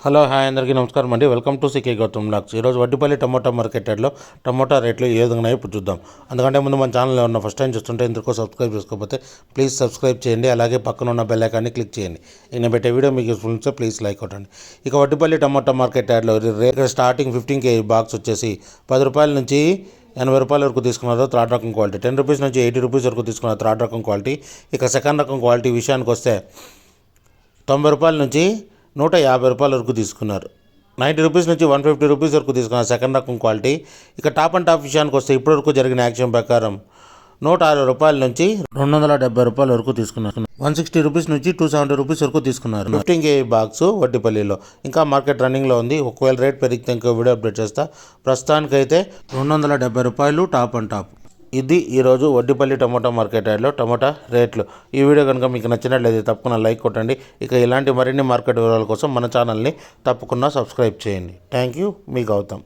Hello hi అందరికీ నమస్కారం అండి. Welcome to CK Gautam blogs. ఈరోజు వడ్డిపల్లి టమోటా మార్కెట్ యార్డ్లో టమోటా రేట్లు ఏ విధంగా ఇప్పుడు చూద్దాం. అందుకంటే ముందు మన ఛానల్లో ఉన్న ఫస్ట్ టైం చూస్తుంటే ఇందుకు సబ్స్క్రైబ్ చేసుకోకపోతే ప్లీజ్ సబ్స్క్రైబ్ చేయండి. అలాగే పక్కన ఉన్న బెల్ ఐకాన్ని క్లిక్ చేయండి. నేను పెట్టే వీడియో మీకు యూస్ఫుల్ ఉంటే ప్లీజ్ లైక్ కొట్టండి. ఇక వడ్డిపల్లి టమోటా మార్కెట్ యార్డ్లో రేట్ స్టార్టింగ్ 15 kg బాక్స్ వచ్చేసి 10 రూపాయల నుంచి 80 రూపాయల వరకు తీసుకున్నారు థర్డ్ రకం క్వాలిటీ. 10 రూపీస్ నుంచి 80 రూపీస్ వరకు తీసుకున్నారు థర్డ్ రకం క్వాలిటీ. ఇక సెకండ్ రకం క్వాలిటీ విషయానికి వస్తే 90 రూపాయల నుంచి 150 రూపాయల వరకు తీసుకున్నారు. 90 రూపీస్ నుంచి 150 రూపీస్ వరకు తీసుకున్నారు సెకండ్ రకం క్వాలిటీ. ఇక టాప్ అండ్ టాప్ విషయానికి వస్తే ఇప్పటివరకు జరిగిన యాక్షన్ ప్రకారం 160 రూపాయల నుంచి 270 రూపాయల వరకు తీసుకున్నారు. 160 రూపీస్ నుంచి 270 రూపీస్ వరకు తీసుకున్నారు. 15 kg బాక్స్ వడ్డిపల్లిలో ఇంకా మార్కెట్ రన్నింగ్లో ఉంది. ఒకవేళ రేట్ పెరిగితే ఇంకో వీడియో అప్డేట్ చేస్తా. ప్రస్తుతానికైతే 270 రూపాయలు టాప్ అండ్ టాప్. ఇది ఈరోజు వడ్డిపల్లి టమోటా మార్కెట్ యార్డ్లో టమోటా రేట్లు. ఈ వీడియో కనుక మీకు నచ్చినట్లయితే తప్పకుండా లైక్ కొట్టండి. ఇక ఇలాంటి మరిన్ని మార్కెట్ వివరాల కోసం మన ఛానల్ని తప్పకుండా సబ్స్క్రైబ్ చేయండి. థ్యాంక్ యూ, మీ గౌతమ్.